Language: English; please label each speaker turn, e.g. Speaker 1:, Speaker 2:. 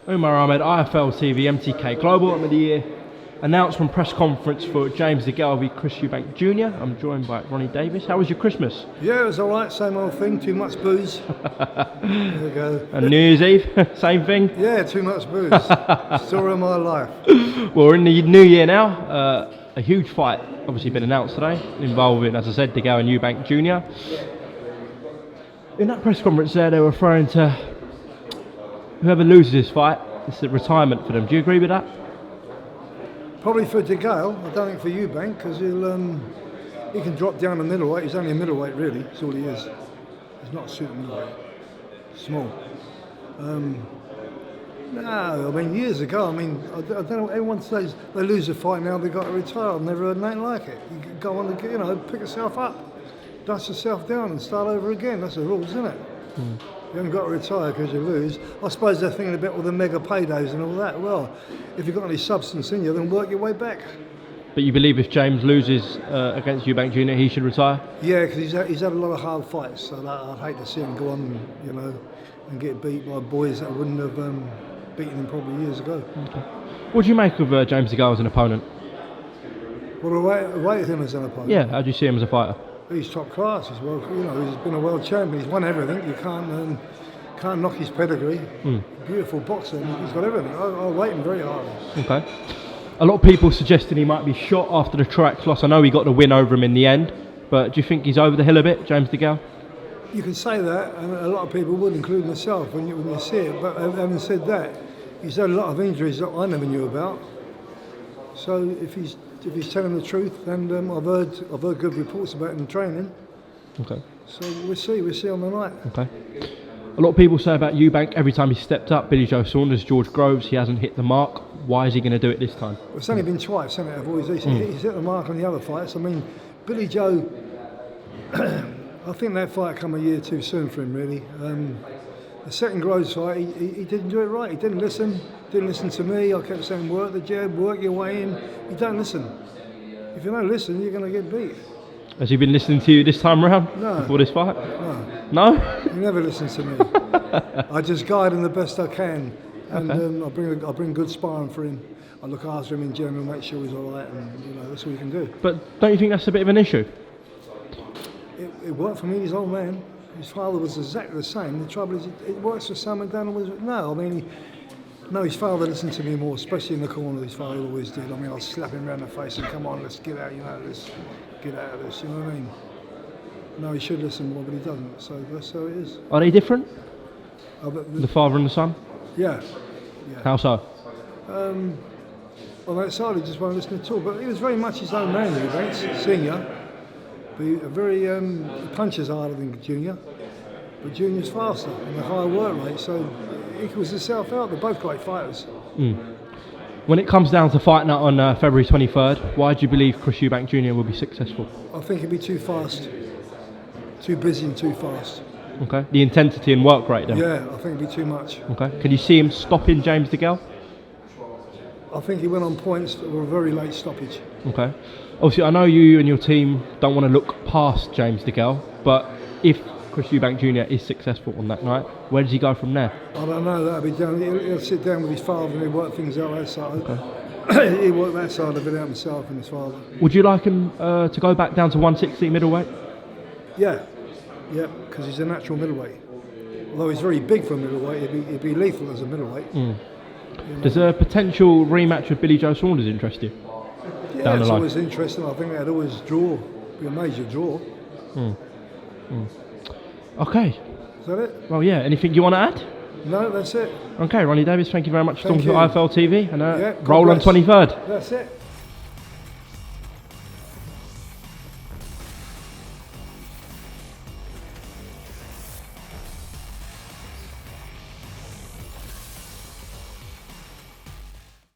Speaker 1: AHMED, IFL TV, MTK Global Ultimate of the Year. Announcement press conference for James DeGale, Chris Eubank Jr. I'm joined by Ronnie Davies. How was your Christmas?
Speaker 2: Yeah, it was alright, same old thing, too much booze. There we go.
Speaker 1: And New Year's Eve, same thing?
Speaker 2: Yeah, too much booze. Story of my life.
Speaker 1: Well, we're in the new year now. A huge fight obviously been announced today, involving, as I said, DeGale and Eubank Jr. In that press conference there, they were referring to whoever loses this fight, it's a retirement for them. Do you agree with that?
Speaker 2: Probably for DeGale, I don't think for Eubank, because he can drop down to middleweight. He's only a middleweight, really. That's all he is. He's not a super middleweight. Small. No, I mean, years ago, I don't know, everyone says they lose a fight now, they've got to retire. I've never heard anything like it. You go on to, pick yourself up, dust yourself down and start over again. That's the rules, isn't it? You haven't got to retire because you lose. I suppose they're thinking about all the mega paydays and all that. Well, if you've got any substance in you, then work your way back.
Speaker 1: But you believe if James loses against Eubank Jr., he should retire?
Speaker 2: Yeah, because he's had a lot of hard fights, so I'd hate to see him go on, and get beat by boys that wouldn't have beaten him probably years ago.
Speaker 1: Okay. What do you make of James DeGale as an opponent?
Speaker 2: Well, I rate him as an opponent.
Speaker 1: Yeah, how do you see him as a fighter?
Speaker 2: He's top class. He's he's been a world champion. He's won everything. You can't knock his pedigree. Beautiful boxer. He's got everything. I rate him very highly. Okay.
Speaker 1: A lot of people suggesting he might be shot after the Truax loss. I know he got the win over him in the end, but do you think he's over the hill a bit, James DeGale?
Speaker 2: You can say that, and a lot of people would, including myself, when you see it. But having said that, he's had a lot of injuries that I never knew about. So if he's telling the truth, and I've heard good reports about him in training.
Speaker 1: Okay.
Speaker 2: So we'll see on the night.
Speaker 1: Okay. A lot of people say about Eubank, every time he's stepped up, Billy Joe Saunders, George Groves, he hasn't hit the mark. Why is he going to do it this time?
Speaker 2: Well, it's only been twice, hasn't it? He's hit the mark on the other fights. I mean, Billy Joe, I think that fight come a year too soon for him, really. The second Groves fight, he didn't do it right. He didn't listen to me. I kept saying, work the jab, work your way in. You don't listen. If you don't listen, you're going to get beat.
Speaker 1: Has he been listening to you this time around?
Speaker 2: No.
Speaker 1: Before this fight?
Speaker 2: No.
Speaker 1: No?
Speaker 2: He never listens to me. I just guide him the best I can. And okay. I bring good sparring for him. I look after him in general, make sure he's all right, and that's what you can do.
Speaker 1: But don't you think that's a bit of an issue?
Speaker 2: It worked for me. He's old man. His father was exactly the same. The trouble is, it works for some and Dan was no. I mean, his father listened to me more, especially in the corner. His father always did. I mean, I'd slap him around the face and come on, let's get out. Let's get out of this. You know what I mean? No, he should listen more, but he doesn't. So that's how it is.
Speaker 1: Are they different? The father and the son?
Speaker 2: Yeah.
Speaker 1: How so?
Speaker 2: On that side, he just won't listen at all. But he was very much his own man, Eubank, senior. But he punches harder than Junior. But Junior's faster and a higher work rate, so he equals himself out. They're both great fighters.
Speaker 1: When it comes down to fight night on February 23rd, why do you believe Chris Eubank Jr. will be successful?
Speaker 2: I think he'll be too fast. Too busy and too fast.
Speaker 1: Okay. The intensity and work rate then?
Speaker 2: Yeah, I think it'll be too much.
Speaker 1: Okay. Can you see him stopping James DeGale?
Speaker 2: I think he went on points that were a very late stoppage. Okay.
Speaker 1: Obviously, I know you and your team don't want to look past James DeGale, but if Chris Eubank Jr. is successful on that night, where does he go from there?
Speaker 2: I don't know. That'll be down. He'll sit down with his father and he'll work things out that side. Okay. He'll work that side of it out himself and his father.
Speaker 1: Would you like him to go back down to 160 middleweight?
Speaker 2: Yeah, because he's a natural middleweight. Although he's very big for a middleweight, he'd be lethal as a middleweight.
Speaker 1: Does a potential rematch with Billy Joe Saunders interest you?
Speaker 2: Yeah, it's always interesting. I think that'd always be a major draw.
Speaker 1: Okay.
Speaker 2: Is that it?
Speaker 1: Well, yeah. Anything you want to add?
Speaker 2: No, that's it.
Speaker 1: Okay, Ronnie Davies, thank you very much for talking to IFL TV, and roll on
Speaker 2: bless.
Speaker 1: 23rd.
Speaker 2: That's it.